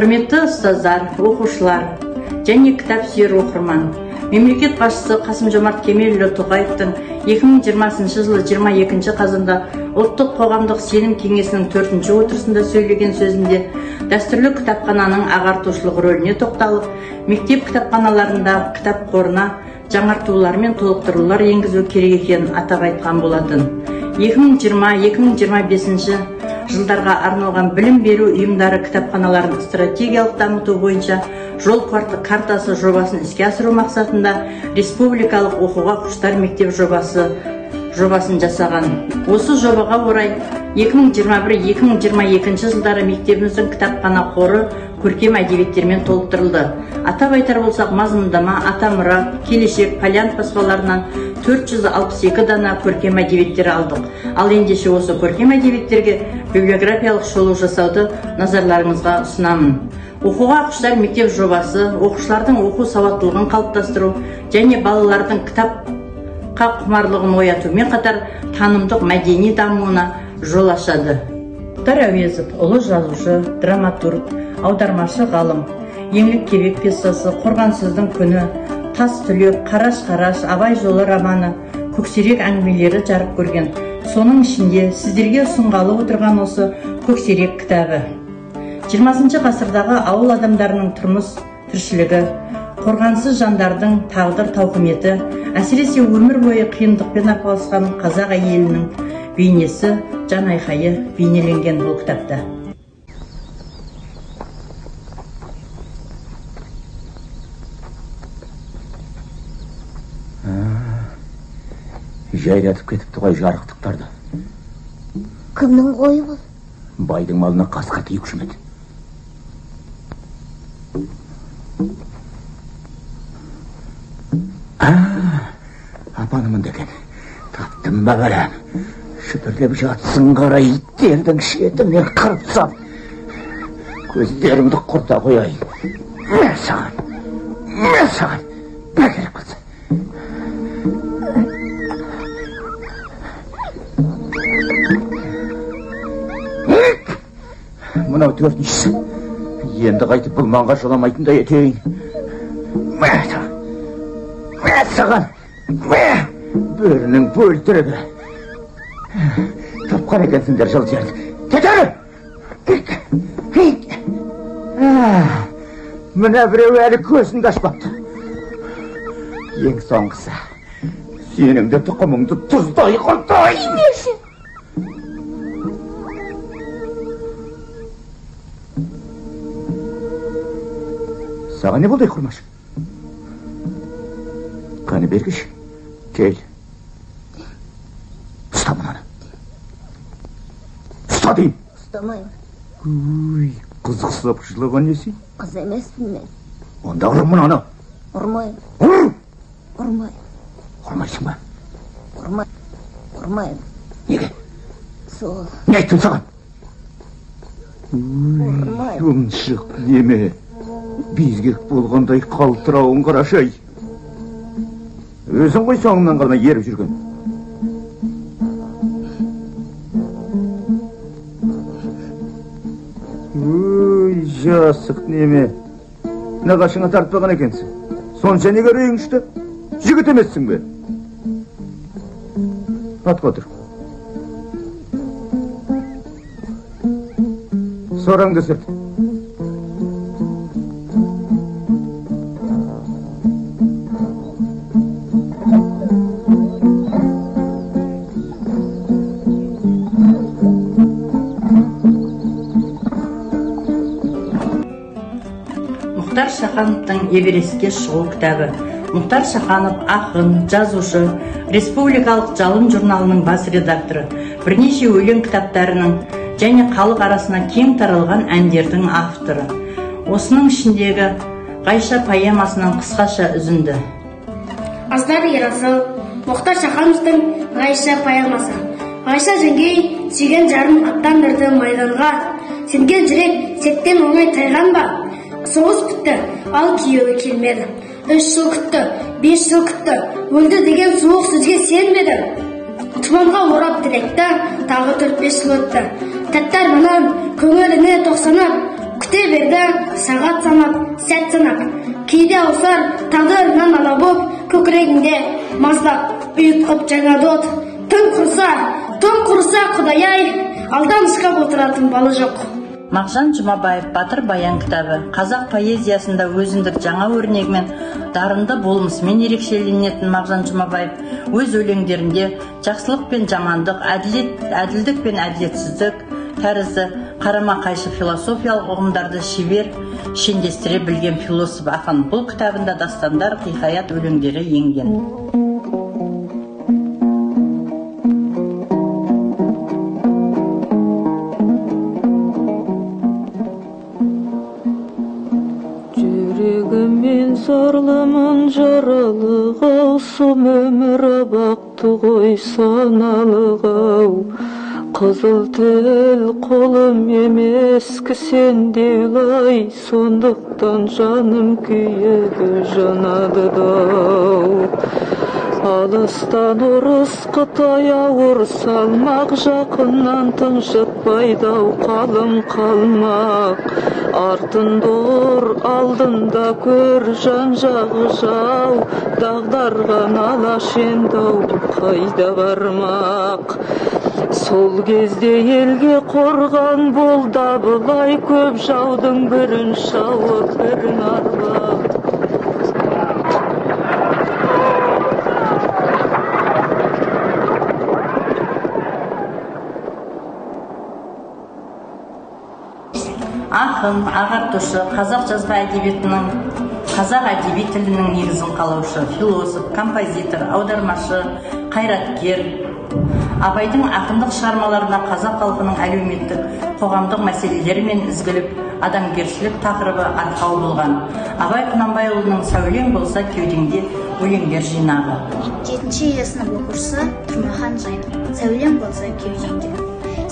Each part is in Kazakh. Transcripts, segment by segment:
Құрметті ұстаздар, оқушылар және кітап сүйер оқырман. Мемлекет басшысы Қасым-Жомарт Кемелұлы Тоқаевтың 2020 жылы 22 қазанда Ұлттық қоғамдық сенім кеңесінің 4-ші отырысында сөйлеген сөзінде дәстүрлі кітапхананың ағартушылық рөліне тоқталып, мектеп кітапханаларындағы кітап қорына жаңартулар мен толықтырулар енгізу керек екенін атап айтқан болатын. 2020-2025 жылдарға арналған білім беру ұйымдары кітапханаларын стратегиялық дамыту бойынша жол картасы жобасын іске асыру мақсатында республикалық оқуға құштар мектеп жобасын жасаған. Осы жобаға орай 2021-2022 жылдары мектебіміздің кітапхана қоры көркем әдебиеттермен толықтырылды. Атап айтар болсақ, мазмұндама, атамұра, келешек, полянт баспаларынан 462 дана көркем әдебиеттер алдық. Ал ендеше осы көркем әдебиеттерге библиографиялық шолу жасауды назарларыңызға ұсынамын. Оқуға құштар мектеп жобасы оқушылардың оқу сауаттылығын қалыптастыру және балалардың кітапқа құмарлығын оятумен қатар танымдық мәдени дамуына жол ашады. Мұхтар Әуезов ұлы жазушы, драматург, аудармашы ғалым. Еңлік кебек пьесасы, Қорғансыздың күні, Тас түлек, Қараш-қараш, Абай жолы романы, Көксерек әңгімелері жарық көрген. Соның ішінде сіздерге ұсынғалы отырған осы Көксерек кітабы. 20 ғасырдағы ауыл адамдарының тұрмыс тіршілігі, қорғансыз жандардың тағдыр тауқыметі, әсіресе өмір бойы қиындықпен арпалысқан қазақ әйелінің бейнесі, жан айқайы бейнеленген бұл кітапта. Жайратып кетіпті ғой жарықтықтарды. Кімнің қойы бұл? Байдың малына қасқа тиіп жүрмеді. Апанымын екен. Таптым ба бәрәм. Шүпірлеп жатсың қара иттердің шетіне қырыпсам. Көздеріңді құрта қояйын. Мен саған. Бәкеріп қалса. Мынау төртіншісі. Енді қайтып бұл маңға жоламайтындай етейін. Мен саған. Бөрінің бөлтірігі. Тапқан екенсіңдер жыл жерді. Кетері! Мына біреу әлі көзіңді ашпапты. Ең соңғысы. Сенің де тұқымыңды тұздай құртай. Несі? Саған не болды құрмаш? Қаны бергіш. Кел. Ұста мұнаны. Ұста дейм. Ұстамайым. Қызықсылап жылаған несі? Қыз емеспін мен. Онда ұрым мұнаны. Ұрмайым. Ұр! Ұрмайым. Ұрмайсың ба? Ұрмайым. Неге? Сол. Не айттым саған? Ұрмайым. Ұмшық неме? Безгек болғандай қалтырауын қарашай. Өзің ғой соңынан қалмай еріп жүрген. Өй, жасық неме. Нағашыңа тартпаған екенсің. Сонша неге рейің ұшты? Жігіт емессің бе? Атқа отыр. Сораңды сұрт. Мұхтар Шахановтың Эверестке шығу кітабы. Мұхтар Шаханов ақын, жазушы, республикалық жалын журналының бас редакторы, бірнеше өлең кітаптарының және халық арасына кең таралған әндердің авторы. Осының ішіндегі Ғайша поэмасынан қысқаша үзінді. Аздар Ерасыл, Мұхтар Шахановтың Ғайша поэмасы. Ғайша жеңгей сүйген жарым аттандырды майданға. Сенген жүрек сеттен оңай тайған ба? Соғыс бітті, ал күйеуі келмеді. 3 жыл күтті, 5 жыл күтті. Өлді деген суық сөзге сенмеді. Тұманға орап тілекті, тағы 4-5 жыл өтті. Тәттар мұнан көңіліне тоқсанып, Күте берді сағат санап, сәт санап, кейде аусар тағдырынан ала боп, көкірегінде маздап ұйытқып жаңа дот. Түн құрса Құдай-ай, алданышқа отыратын балы жоқ. Мағжан Жұмабаев «Батыр баян» кітабы қазақ поэзиясында өзіндік жаңа өрнегімен, дарынды болмысымен ерекшеленетін Мағжан Жұмабаев өз өлеңдерінде жақсылық пен жамандық, әділдік пен әділетсіздік тәрізді қарама-қайшы философиялық ұғымдарды шебер шендестіре білген философ ақын. Бұл кітабында дастандар, хикаят өлеңдері енген. Жүрегіммен зарлымын жаралығы-ау, сұм өмір абақты ғой саналығы-ау. Қызыл тіл қолым емес кісенделай, сондықтан жаным күйеді жанады дау. Алыстан ұрыс Қытай ауыр салмақ, жақыннан тыншытпай дау қалым қалмақ. Артында ұр, алдында көр, жан жағы жау, дағдарған алаш ендау, қайда бармақ. Сол кезде елге қорған бол да бұлай, көп жаудың бірін шауып бірін арбап. Ақын, ағартушы, қазақ жазба әдебиетінің, қазақ әдеби тілінің негізін қалаушы, философ, композитор, аудармашы, қайраткер. Абайдың ақындық шығармаларына қазақ халқының әлеуметтік, қоғамдық мәселелері мен ізгілік, адамгершілік тақырыбы арқау болған. Абай Құнанбайұлының «Сәулең болса кеудеңде» өлеңдер жинағы. 7-ші сынып оқушысы Тұрмахан Жайна. Сәулең болса кеудеңде.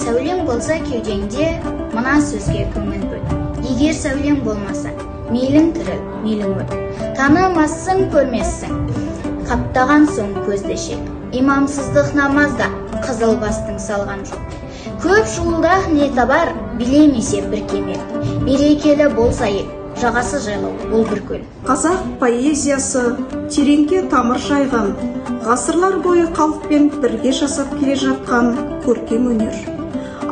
Сәулең болса кеудеңде, мына сөзге көңіл бөл. Егер сәулең болмаса, мейлің тірі, мейлің өл. Танымассың, көрмессің, қаптаған соң көзді шек. Имамсыздық намазда қызыл бастың салған жоқ. Көп жолда не табар, білемесе бір кемел. Берекелі болса ел, жағасы жайлы ол бір көл. Қазақ поэзиясы тереңге тамыр жайған, ғасырлар бойы халықпен бірге жасап келе жатқан көркем өнер.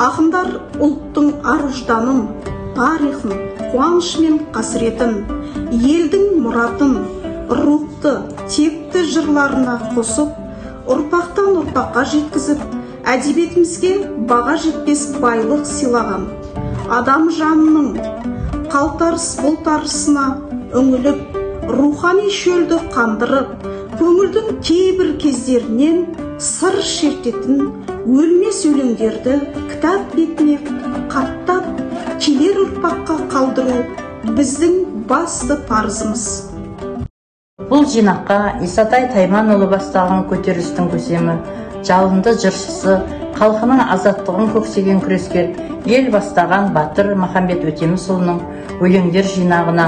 Ақындар ұлттың ар-ұжданын, тарихын, қуанышы мен қасіретін, елдің мұратын, рухты, текті жырларына қосып, ұрпақтан ұрпаққа жеткізіп, әдебиетімізге баға жетпес байлық сыйлаған. Адам жанының қалтарыс бұлтарысына үңіліп, рухани шөлді қандырып, көңілдің кейбір кездерінен сыр шертетін өлмес өлеңдерді кітап бетіне қаттап, келер ұрпаққа қалдыру біздің басты парызымыз. Бұл жинаққа Исатай Тайманұлы бастаған көтерілістің көсемі, жалынды жыршысы, халқының азаттығын көксеген күрескер, ел бастаған батыр Махамбет Өтемісұлының өлеңдер жинағына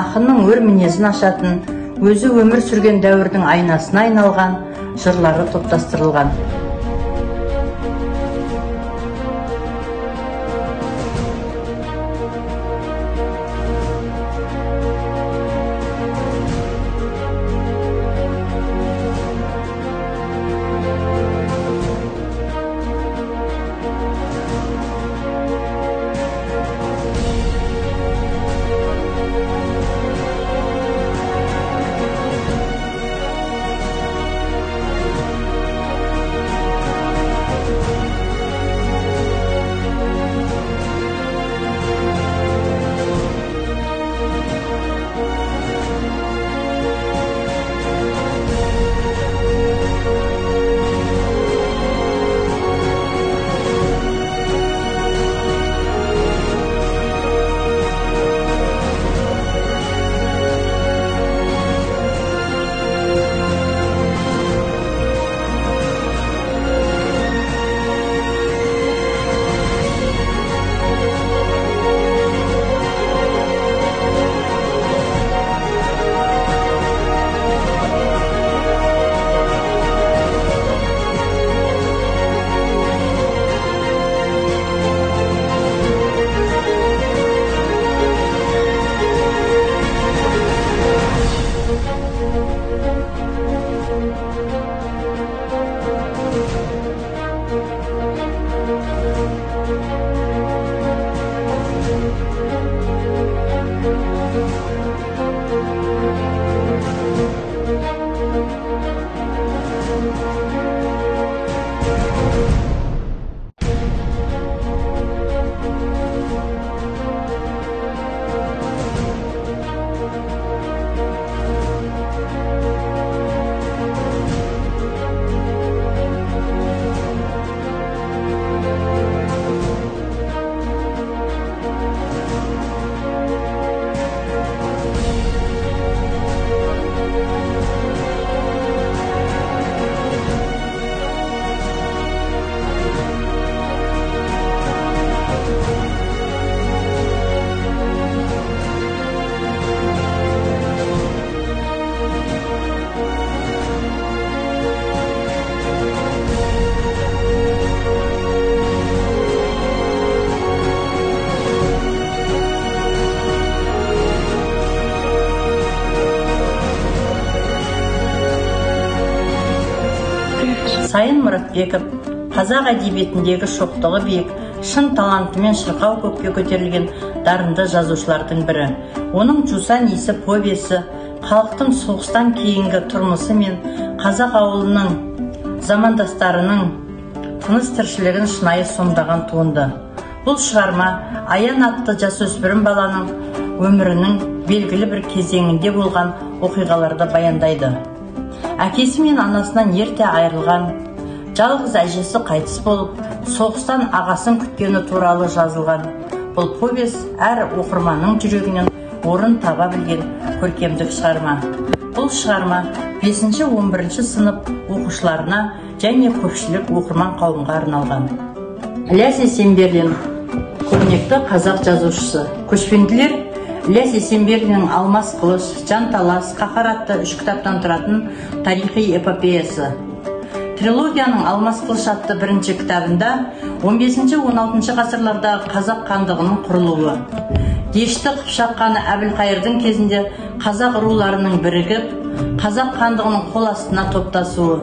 ақынның өр мінезін ашатын, өзі өмір сүрген дәуірдің айнасына айналған жырлары топтастырылған. мұратбеков қазақ әдебиетіндегі шоқтығы биік, шын талантымен шырқау көкке көтерілген дарынды жазушылардың бірі. Оның «Жусан иісі» повесі халықтың соғыстан кейінгі тұрмысы мен қазақ ауылының замандастарының тыныс тіршілігін шынайы сомдаған туынды. Бұл шығарма Аян атты жасөспірім баланың өмірінің белгілі бір кезеңінде болған оқиғаларды баяндайды. Әкесі мен анасынан ерте айырылған, жалғыз әжесі қайтыс болып, соғыстан ағасын күткені туралы жазылған. Бұл повес әр оқырманның жүрегінен орын таба білген көркемдік шығарма. Бұл шығарма 5-11 сынып оқушыларына және көпшілік оқырман қауымға арналған. Ілияс Есенберлин, көрнекті қазақ жазушысы. Көшпенділер Ілияс Есенберлиннің «Алмас қылыш», «Жанталас», «Қаһар» атты 3 кітаптан тұратын тарихи эпопеясы. Трилогияның «Алмас қылыш» атты 1-ші кітабында 15-16 ғасырлардағы қазақ хандығының құрылуы, Дешті Қыпшақ ханы Әбілқайырдың кезінде қазақ руларының бірігіп, қазақ хандығының қол астына топтасуы,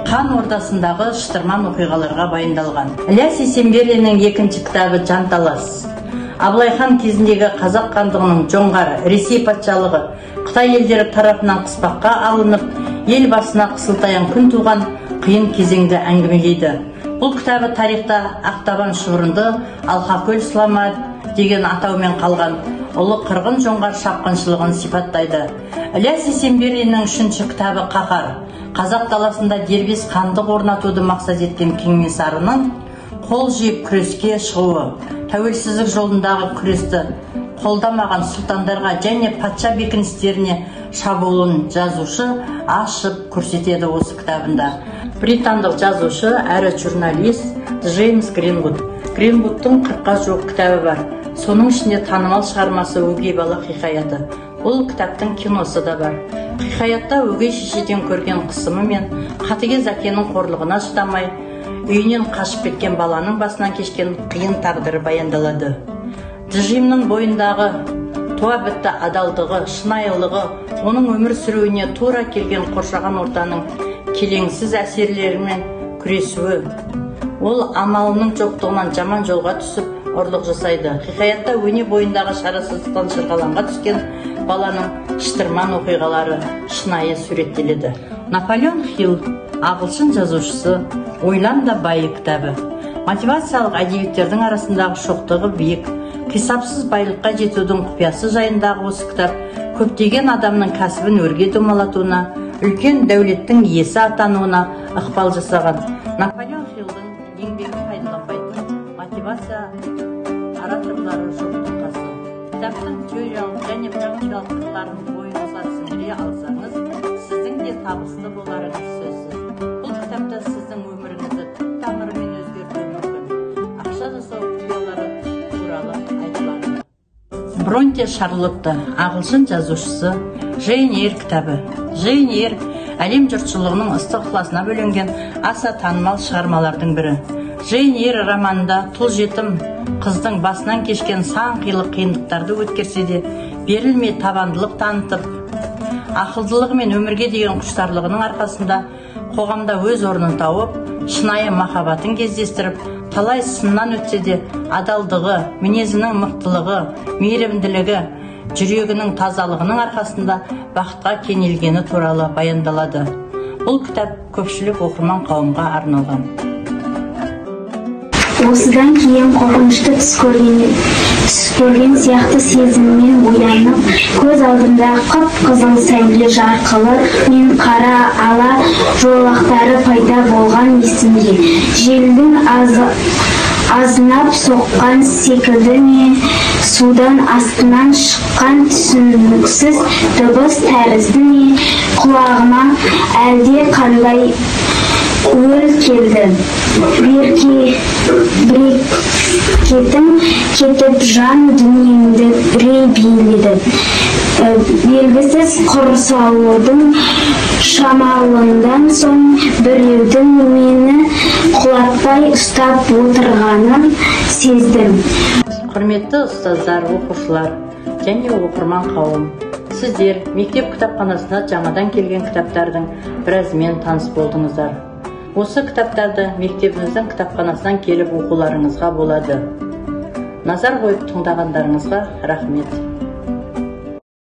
қан ордасындағы шытырман оқиғаларға баяндалған. Ілияс Есенберлиннің 2-ші кітабы «Жанталас». Абылай хан кезіндегі қазақ хандығының жоңғар, Ресей патшалығы, Қытай елдері тарапынан қыспаққа алынып, ел басына қысылтаян күн туған қиын кезеңді әңгімелейді. Бұл кітабы тарихта Ақтабан шұбырынды Алқакөл Слама деген атаумен қалған ұлы қырғын жоңғар шапқыншылығын сипаттайды. Ілияс Есенберлиннің 3-ші кітабы «Қаһар». Қазақ даласында дербес хандық орнатуды мақсат еткен Кенесарының қол жиып күреске шығуы, тәуелсіздік жолындағы күресті қолдамаған сұлтандарға және патша бекіністеріне шабуылын жазушы ашып көрсетеді осы кітабында. Британдық жазушы әрі журналист Джеймс Гринвуд. Гринвудтың 40-қа жуық кітабы бар. Соның ішінде танымал шығармасы «Өгей бала хикаяты». Бұл кітаптың киносы да бар. Хикаятта өгей шешеден көрген қысымы мен қатыгез әкенің қорлығына шыдамай үйінен қашып кеткен баланың басынан кешкен қиын тағдыры баяндалады. Джимнің бойындағы туа бітті адалдығы, шынайылығы, оның өмір сүруіне тура келген қоршаған ортаның келеңсіз әсерлерімен күресуі. Ол амалының жоқтығынан жаман жолға түсіп, ұрлық жасайды. Хикаятта өне бойындағы шарасыздықтан шырғалаңға түскен баланың шытырман оқиғалары шынайы суреттеледі. Наполеон Хилл, ағылшын жазушысы, «Ойлан да байы» кітабы. Мотивациялық әдебиеттердің арасындағы шоқтығы биік, қисапсыз байлыққа жетудің құпиясы жайындағы осы кітап көптеген адамның кәсібін өрге домалатуына, үлкен дәулеттің иесі атануына ықпал жасаған. Наполеон Хиллдің еңбегін пайдаланбайтын мотивация ораторлары жоқтың қасы. Кітаптың теориялық және практикалық қырларын бойыңызға сіңіре алсаңыз, сіздің де табысты боларыңыз сөзсіз. Бұл кітапта сіздің өміріңізді тамырымен өзгертуі мүмкін. Ақша жасау құпиялары туралы айтылады. Бронте Шарлотта, ағылшын жазушысы. Джейн Эйр кітабы. Джейн Эйр әлем жұртшылығының ыстық ықыласына бөленген аса танымал шығармалардың бірі. Джейн Эйр романында тұл жетім қыздың басынан кешкен сан қилы қиындықтарды өткерсе де, берілмей табандылық танытып, ақылдылығы мен өмірге деген құштарлығының арқасында қоғамда өз орнын тауып, шынайы махаббатын кездестіріп, талай сыннан өтсе де адалдығы, мінезінің мықтылығы, мейірімділігі, жүрегінің тазалығының арқасында бақытқа кенелгені туралы баяндалады. Бұл кітап көпшілік оқырман қауымға арналған. Осыдан кейін қорқынышты түс көрген сияқты сезіммен оянып, көз алдында қып-қызыл сәуле жарқылы мен қара ала жолақтары пайда болған есімде. Желдің азынап соққан секілді ме, судан астынан шыққан түсініксіз дыбыс тәрізді ме, құлағыма әлде қандай өл келді. Кетім кетіп жан дүниемді үрей биледі. Белгісіз құрсаудың шамалындан соң біреудің мені құлатпай ұстап отырғанын сездім. Құрметті ұстаздар, оқушылар және оқырман қауым, сіздер мектеп кітапханасына жаңадан келген кітаптардың біразымен таныс болдыңыздар. Осы кітаптарды мектебіміздің кітапханасынан келіп оқуларыңызға болады. Назар қойып тыңдағандарыңызға рахмет.